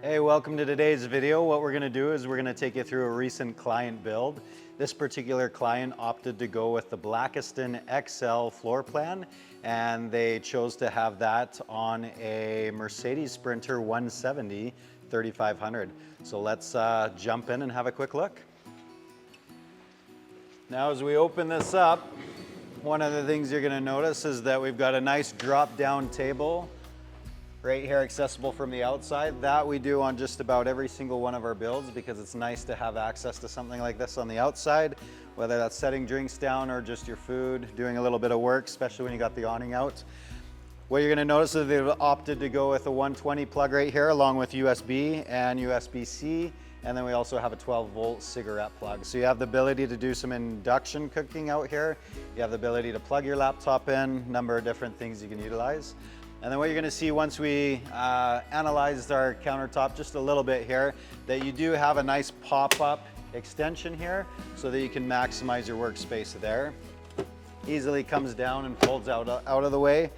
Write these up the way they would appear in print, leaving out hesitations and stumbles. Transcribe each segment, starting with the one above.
Hey, welcome to today's video. What we're gonna do is we're gonna take you through a recent client build. This particular client opted to go with the Blackiston XL floor plan, and they chose to have that on a Mercedes Sprinter 170 3500. So let's jump in and have a quick look. Now as we open this up, one of the things you're gonna notice is that we've got a nice drop-down table right here, accessible from the outside. That we do on just about every single one of our builds because it's nice to have access to something like this on the outside, whether that's setting drinks down or just your food, doing a little bit of work, especially when you got the awning out. What you're gonna notice is they've opted to go with a 120 plug right here along with USB and USB-C, and then we also have a 12-volt cigarette plug. So you have the ability to do some induction cooking out here. You have the ability to plug your laptop in, number of different things you can utilize. And then what you're gonna see once we analyzed our countertop just a little bit here, that you do have a nice pop-up extension here so that you can maximize your workspace there. Easily comes down and folds out of the way.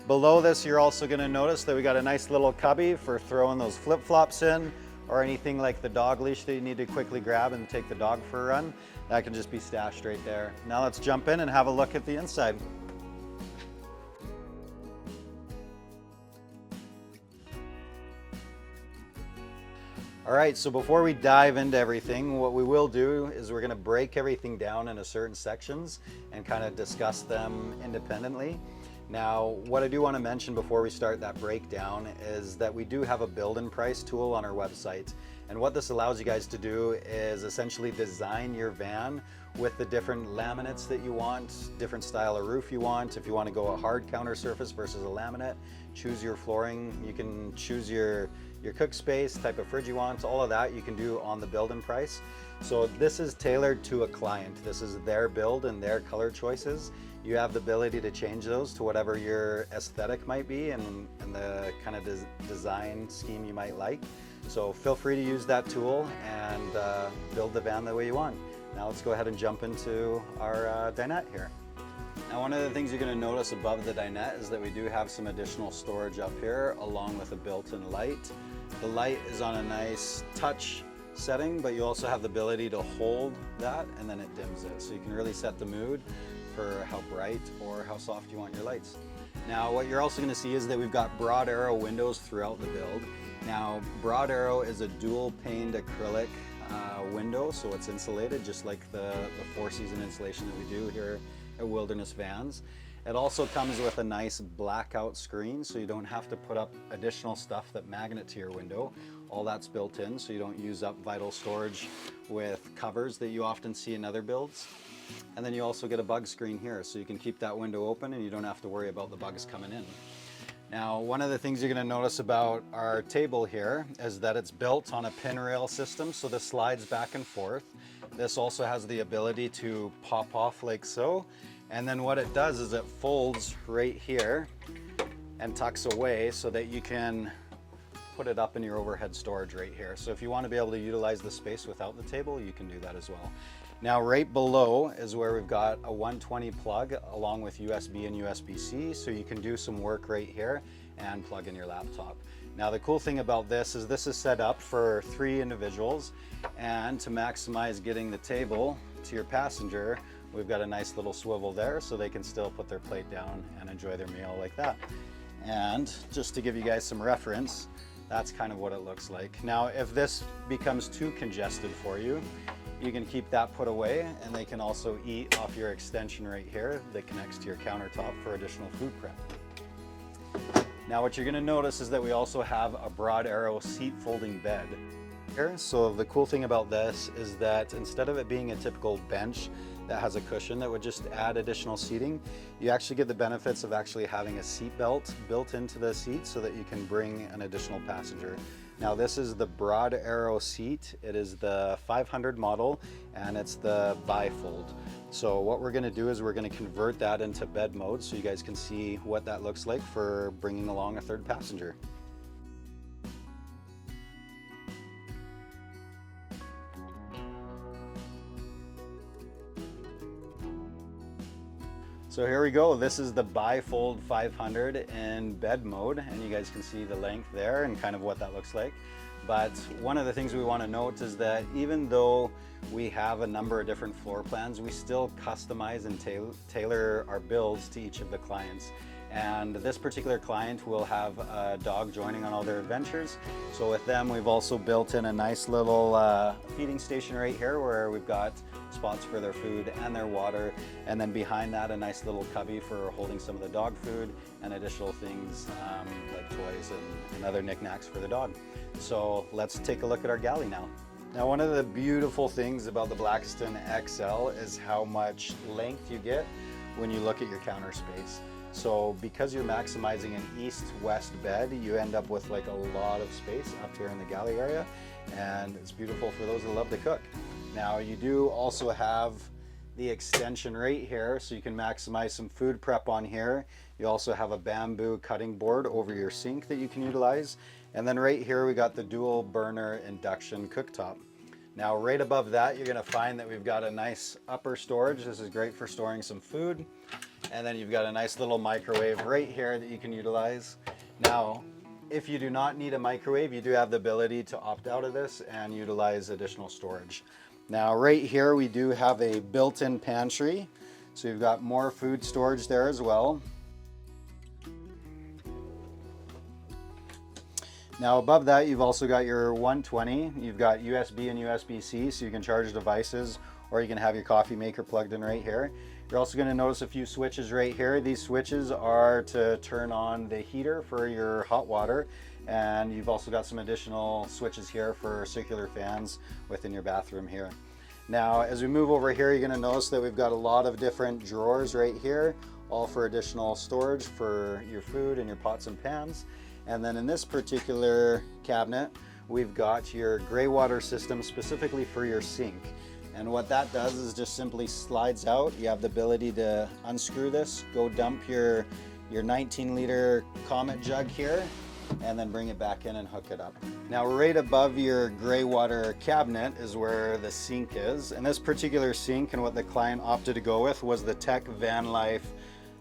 Below this, you're also gonna notice that we got a nice little cubby for throwing those flip-flops in, or anything like the dog leash that you need to quickly grab and take the dog for a run. That can just be stashed right there. Now let's jump in and have a look at the inside. All right, so before we dive into everything, what we will do is we're gonna break everything down into certain sections and kind of discuss them independently. Now, what I do want to mention before we start that breakdown is that we do have a build-in price tool on our website. And what this allows you guys to do is essentially design your van with the different laminates that you want, different style of roof you want. If you want to go a hard counter surface versus a laminate, choose your flooring. You can choose your cook space, type of fridge you want, all of that you can do on the build-in price. So this is tailored to a client. This is their build and their color choices. You have the ability to change those to whatever your aesthetic might be and the kind of design scheme you might like. So feel free to use that tool and build the van the way you want. Now let's go ahead and jump into our dinette here. Now one of the things you're going to notice above the dinette is that we do have some additional storage up here along with a built-in light. The light is on a nice touch setting, but you also have the ability to hold that and then it dims it. So you can really set the mood for how bright or how soft you want your lights. Now what you're also going to see is that we've got broad arrow windows throughout the build. Now broad arrow is a dual paned acrylic window, so it's insulated just like the four-season insulation that we do here at Wilderness Vans. It also comes with a nice blackout screen, so you don't have to put up additional stuff that magnet to your window. All that's built in, so you don't use up vital storage with covers that you often see in other builds. And then you also get a bug screen here, so you can keep that window open and you don't have to worry about the bugs coming in. Now, one of the things you're going to notice about our table here is that it's built on a pin rail system, so this slides back and forth. This also has the ability to pop off like so. And then what it does is it folds right here and tucks away so that you can put it up in your overhead storage right here. So if you want to be able to utilize the space without the table, you can do that as well. Now right below is where we've got a 120 plug along with USB and USB-C, so you can do some work right here and plug in your laptop. Now the cool thing about this is set up for 3 individuals, and to maximize getting the table to your passenger, we've got a nice little swivel there so they can still put their plate down and enjoy their meal like that. And just to give you guys some reference, that's kind of what it looks like. Now if this becomes too congested for you, you can keep that put away, and they can also eat off your extension right here that connects to your countertop for additional food prep. Now what you're going to notice is that we also have a broad arrow seat folding bed here. So the cool thing about this is that instead of it being a typical bench that has a cushion that would just add additional seating, you actually get the benefits of actually having a seat belt built into the seat so that you can bring an additional passenger. Now this is the broad arrow seat. It is the 500 model and it's the bifold. So what we're gonna do is we're gonna convert that into bed mode so you guys can see what that looks like for bringing along a third passenger. So here we go. This is the bifold 500 in bed mode, and you guys can see the length there and kind of what that looks like. But one of the things we want to note is that even though we have a number of different floor plans, we still customize and tailor our builds to each of the clients. And this particular client will have a dog joining on all their adventures. So with them, we've also built in a nice little feeding station right here where we've got spots for their food and their water. And then behind that, a nice little cubby for holding some of the dog food and additional things like toys and other knickknacks for the dog. So let's take a look at our galley now. Now, one of the beautiful things about the Blackiston XL is how much length you get when you look at your counter space. So because you're maximizing an east-west bed, you end up with like a lot of space up here in the galley area, and it's beautiful for those that love to cook. Now, you do also have the extension right here, so you can maximize some food prep on here. You also have a bamboo cutting board over your sink that you can utilize. And then right here, we got the dual burner induction cooktop. Now, right above that, you're gonna find that we've got a nice upper storage. This is great for storing some food. And then you've got a nice little microwave right here that you can utilize. Now, if you do not need a microwave, you do have the ability to opt out of this and utilize additional storage. Now, right here, we do have a built-in pantry. So you've got more food storage there as well. Now above that, you've also got your 120. You've got USB and USB-C, so you can charge devices, or you can have your coffee maker plugged in right here. You're also going to notice a few switches right here. These switches are to turn on the heater for your hot water, and you've also got some additional switches here for circular fans within your bathroom here. Now, as we move over here, you're going to notice that we've got a lot of different drawers right here, all for additional storage for your food and your pots and pans. And then in this particular cabinet, we've got your gray water system specifically for your sink. And what that does is just simply slides out. You have the ability to unscrew this, go dump your 19-liter Comet jug here, and then bring it back in and hook it up. Now, right above your gray water cabinet is where the sink is. And this particular sink, and what the client opted to go with, was the Tech Van Life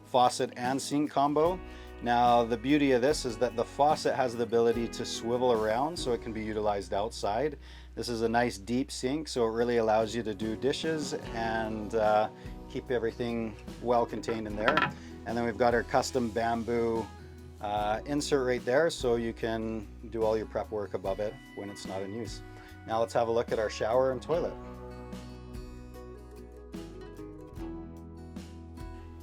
faucet and sink combo. Now, the beauty of this is that the faucet has the ability to swivel around, so it can be utilized outside. This is a nice deep sink, so it really allows you to do dishes and keep everything well contained in there. And then we've got our custom bamboo insert right there, so you can do all your prep work above it when it's not in use. Now let's have a look at our shower and toilet.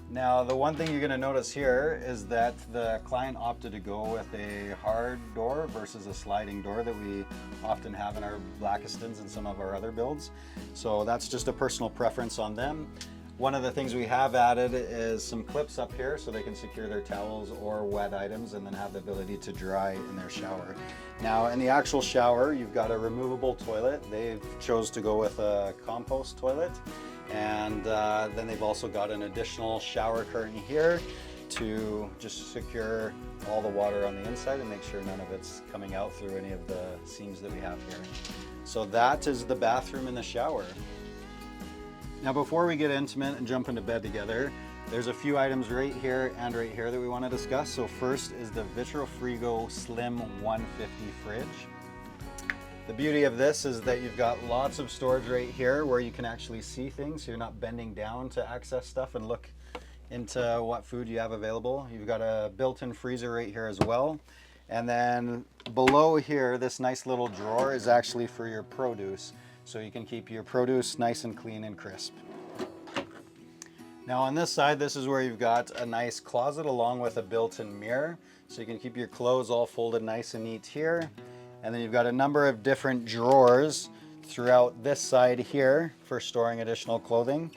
Now, the one thing you're going to notice here is that the client opted to go with a hard door versus a sliding door that we often have in our Blackistons and some of our other builds. So that's just a personal preference on them. One of the things we have added is some clips up here so they can secure their towels or wet items and then have the ability to dry in their shower. Now, in the actual shower, you've got a removable toilet. They've chose to go with a compost toilet. And then they've also got an additional shower curtain here to just secure all the water on the inside and make sure none of it's coming out through any of the seams that we have here. So that is the bathroom and the shower. Now, before we get intimate and jump into bed together, there's a few items right here and right here that we want to discuss. So first is the Vitrofrigo Slim 150 fridge. The beauty of this is that you've got lots of storage right here where you can actually see things, so you're not bending down to access stuff and look into what food you have available. You've got a built-in freezer right here as well. And then below here, this nice little drawer is actually for your produce, so you can keep your produce nice and clean and crisp. Now on this side, this is where you've got a nice closet along with a built-in mirror, so you can keep your clothes all folded nice and neat here. And then you've got a number of different drawers throughout this side here for storing additional clothing.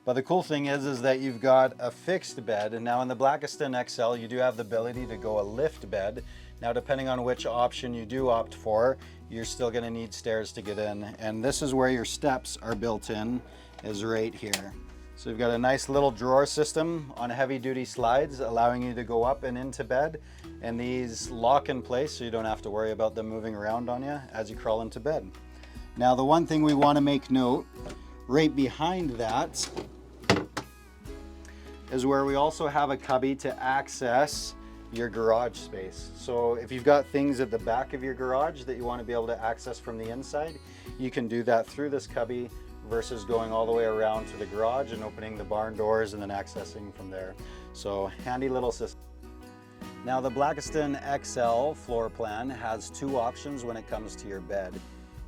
But the cool thing is that you've got a fixed bed. And now in the Blackiston XL, you do have the ability to go a lift bed. Now, depending on which option you do opt for, you're still going to need stairs to get in. And this is where your steps are built in, is right here. So you've got a nice little drawer system on heavy duty slides, allowing you to go up and into bed. And these lock in place, so you don't have to worry about them moving around on you as you crawl into bed. Now, the one thing we want to make note, right behind that is where we also have a cubby to access your garage space. So if you've got things at the back of your garage that you want to be able to access from the inside, you can do that through this cubby versus going all the way around to the garage and opening the barn doors and then accessing from there. So handy little system. Now the Blackiston XL floor plan has two options when it comes to your bed.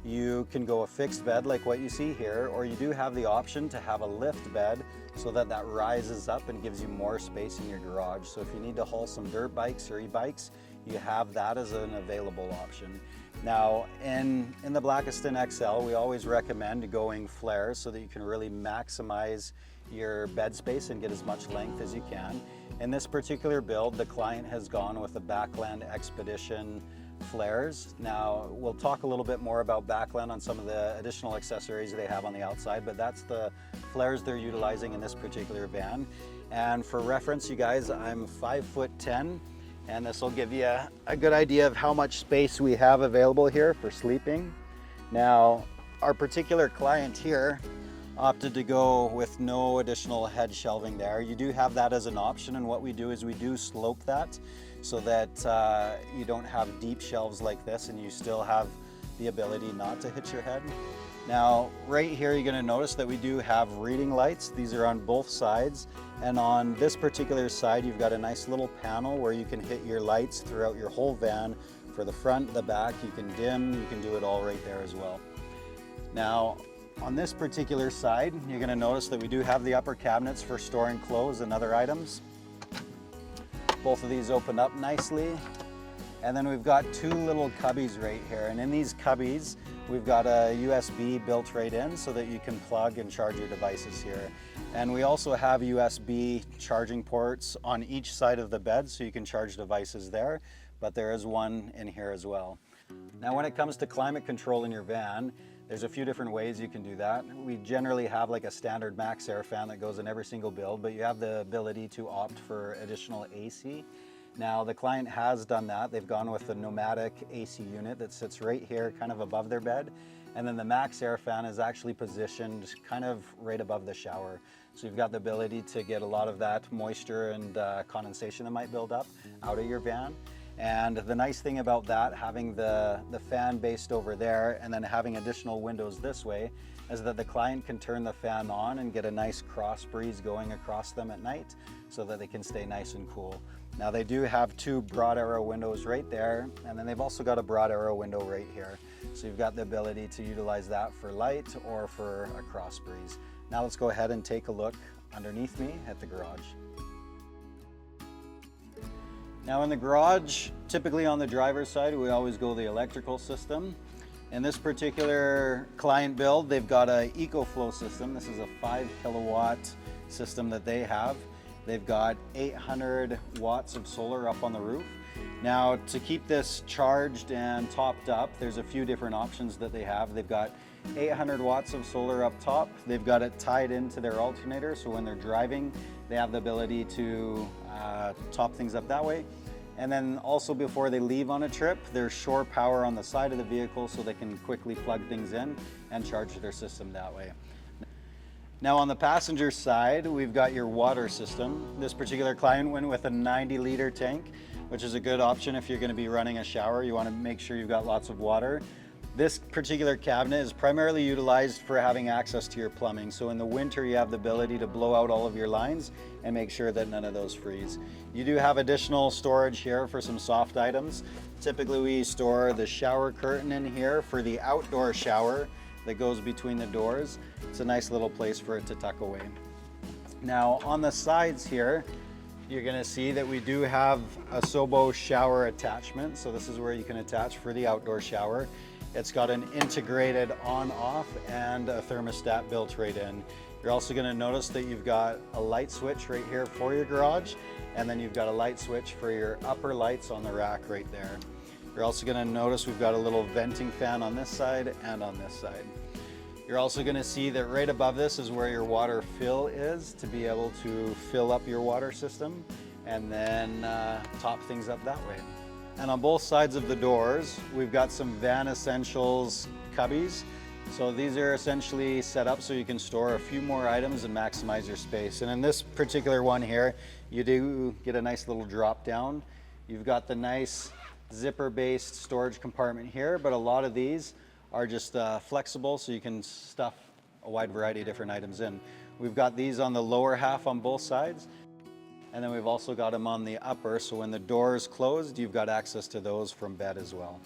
You can go a fixed bed like what you see here, or you do have the option to have a lift bed so that that rises up and gives you more space in your garage. So if you need to haul some dirt bikes or e-bikes, you have that as an available option. Now in the Blackiston XL, we always recommend going flares so that you can really maximize your bed space and get as much length as you can. In this particular build, the client has gone with the Backland Expedition flares. Now we'll talk a little bit more about Backland on some of the additional accessories they have on the outside, but that's the flares they're utilizing in this particular van. And for reference, you guys, I'm 5'10", and this will give you a good idea of how much space we have available here for sleeping. Now our particular client here opted to go with no additional head shelving there. You do have that as an option, and what we do is we do slope that so that you don't have deep shelves like this and you still have the ability not to hit your head. Now right here you're going to notice that we do have reading lights. These are on both sides, and on this particular side you've got a nice little panel where you can hit your lights throughout your whole van. For the front, the back, you can dim, you can do it all right there as well. Now on this particular side, you're going to notice that we do have the upper cabinets for storing clothes and other items. Both of these open up nicely. And then we've got two little cubbies right here. And in these cubbies, we've got a USB built right in so that you can plug and charge your devices here. And we also have USB charging ports on each side of the bed so you can charge devices there, but there is one in here as well. Now when it comes to climate control in your van, there's a few different ways you can do that. We generally have like a standard max air fan that goes in every single build, but you have the ability to opt for additional AC. Now the client has done that. They've gone with the nomadic AC unit that sits right here kind of above their bed. And then the max air fan is actually positioned kind of right above the shower. So you've got the ability to get a lot of that moisture and condensation that might build up out of your van. And the nice thing about that, having the fan based over there and then having additional windows this way, is that the client can turn the fan on and get a nice cross breeze going across them at night so that they can stay nice and cool. Now they do have two broad arrow windows right there, and then they've also got a broad arrow window right here. So you've got the ability to utilize that for light or for a cross breeze. Now let's go ahead and take a look underneath me at the garage. Now in the garage, typically on the driver's side, we always go the electrical system. In this particular client build, they've got an EcoFlow system. This is a 5 kilowatt system that they have. They've got 800 watts of solar up on the roof. Now to keep this charged and topped up, there's a few different options that they have. They've got 800 watts of solar up top. They've got it tied into their alternator, so when they're driving, they have the ability to top things up that way. And then also before they leave on a trip, there's shore power on the side of the vehicle so they can quickly plug things in and charge their system that way. Now on the passenger side, we've got your water system. This particular client went with a 90-liter tank, which is a good option if you're going to be running a shower. You want to make sure you've got lots of water. This particular cabinet is primarily utilized for having access to your plumbing. So in the winter, you have the ability to blow out all of your lines and make sure that none of those freeze. You do have additional storage here for some soft items. Typically, we store the shower curtain in here for the outdoor shower that goes between the doors. It's a nice little place for it to tuck away. Now on the sides here, you're gonna see that we do have a Sobo shower attachment. So this is where you can attach for the outdoor shower. It's got an integrated on-off and a thermostat built right in. You're also gonna notice that you've got a light switch right here for your garage, and then you've got a light switch for your upper lights on the rack right there. You're also gonna notice we've got a little venting fan on this side and on this side. You're also gonna see that right above this is where your water fill is to be able to fill up your water system and then top things up that way. And on both sides of the doors, we've got some Van Essentials cubbies So these are essentially set up so you can store a few more items and maximize your space. And in this particular one here, you do get a nice little drop down. You've got the nice zipper-based storage compartment here, but a lot of these are just flexible so you can stuff a wide variety of different items in. We've got these on the lower half on both sides, and then we've also got them on the upper, so when the door is closed, you've got access to those from bed as well.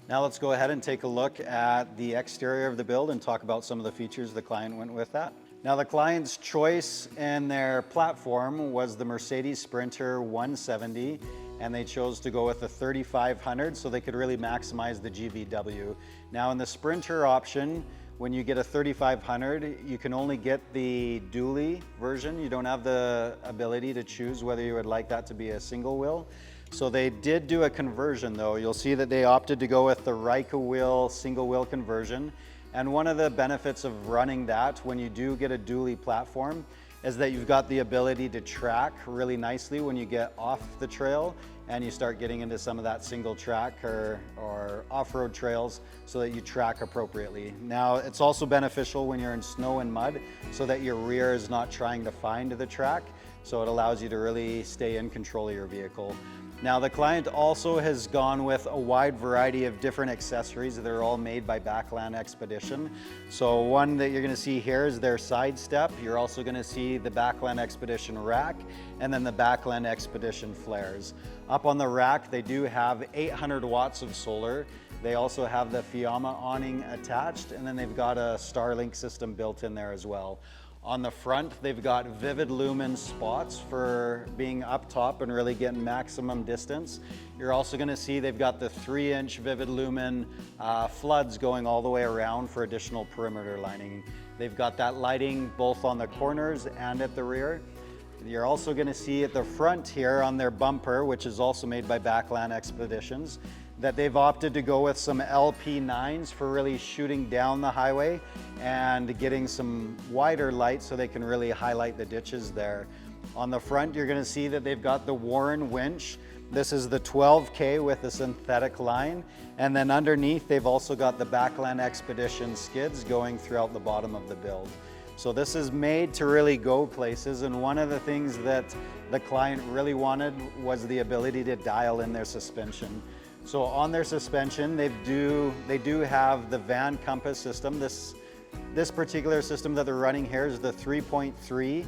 Now let's go ahead and take a look at the exterior of the build and talk about some of the features the client went with that. Now the client's choice in their platform was the Mercedes Sprinter 170, and they chose to go with the 3500 so they could really maximize the GVW. Now in the Sprinter option, when you get a 3500, you can only get the dually version. You don't have the ability to choose whether you would like that to be a single wheel. So they did do a conversion though. You'll see that they opted to go with the Ryka wheel single wheel conversion. And one of the benefits of running that when you do get a dually platform is that you've got the ability to track really nicely when you get off the trail and you start getting into some of that single track or off-road trails so that you track appropriately. Now it's also beneficial when you're in snow and mud so that your rear is not trying to find the track. So it allows you to really stay in control of your vehicle. Now the client also has gone with a wide variety of different accessories that are all made by Backland Expedition. So one that you're going to see here is their side step. You're also going to see the Backland Expedition rack and then the Backland Expedition flares. Up on the rack they do have 800 watts of solar. They also have the Fiamma awning attached, and then they've got a Starlink system built in there as well. On the front, they've got vivid lumen spots for being up top and really getting maximum distance. You're also going to see they've got the 3-inch vivid lumen floods going all the way around for additional perimeter lighting. They've got that lighting both on the corners and at the rear. You're also going to see at the front here on their bumper, which is also made by Backland Expeditions, that they've opted to go with some LP9s for really shooting down the highway and getting some wider light so they can really highlight the ditches there. On the front, you're going to see that they've got the Warren winch. This is the 12K with the synthetic line. And then underneath, they've also got the Backland Expedition skids going throughout the bottom of the build. So this is made to really go places, and one of the things that the client really wanted was the ability to dial in their suspension. So on their suspension, they do have the Van Compass system. This particular system that they're running here is the 3.3,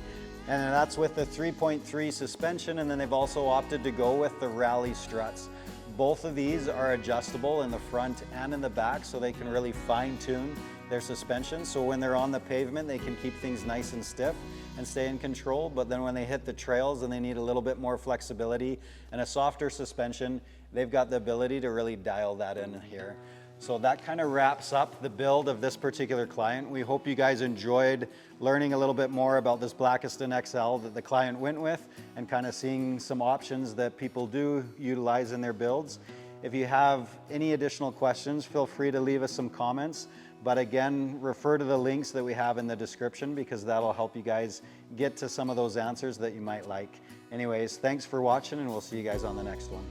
and that's with the 3.3 suspension, and then they've also opted to go with the Rally struts. Both of these are adjustable in the front and in the back, so they can really fine-tune their suspension. So when they're on the pavement, they can keep things nice and stiff and stay in control, but then when they hit the trails and they need a little bit more flexibility and a softer suspension, they've got the ability to really dial that in here. So that kind of wraps up the build of this particular client. We hope you guys enjoyed learning a little bit more about this Blackiston XL that the client went with and kind of seeing some options that people do utilize in their builds. If you have any additional questions, feel free to leave us some comments. But again, refer to the links that we have in the description because that'll help you guys get to some of those answers that you might like. Anyways, thanks for watching, and we'll see you guys on the next one.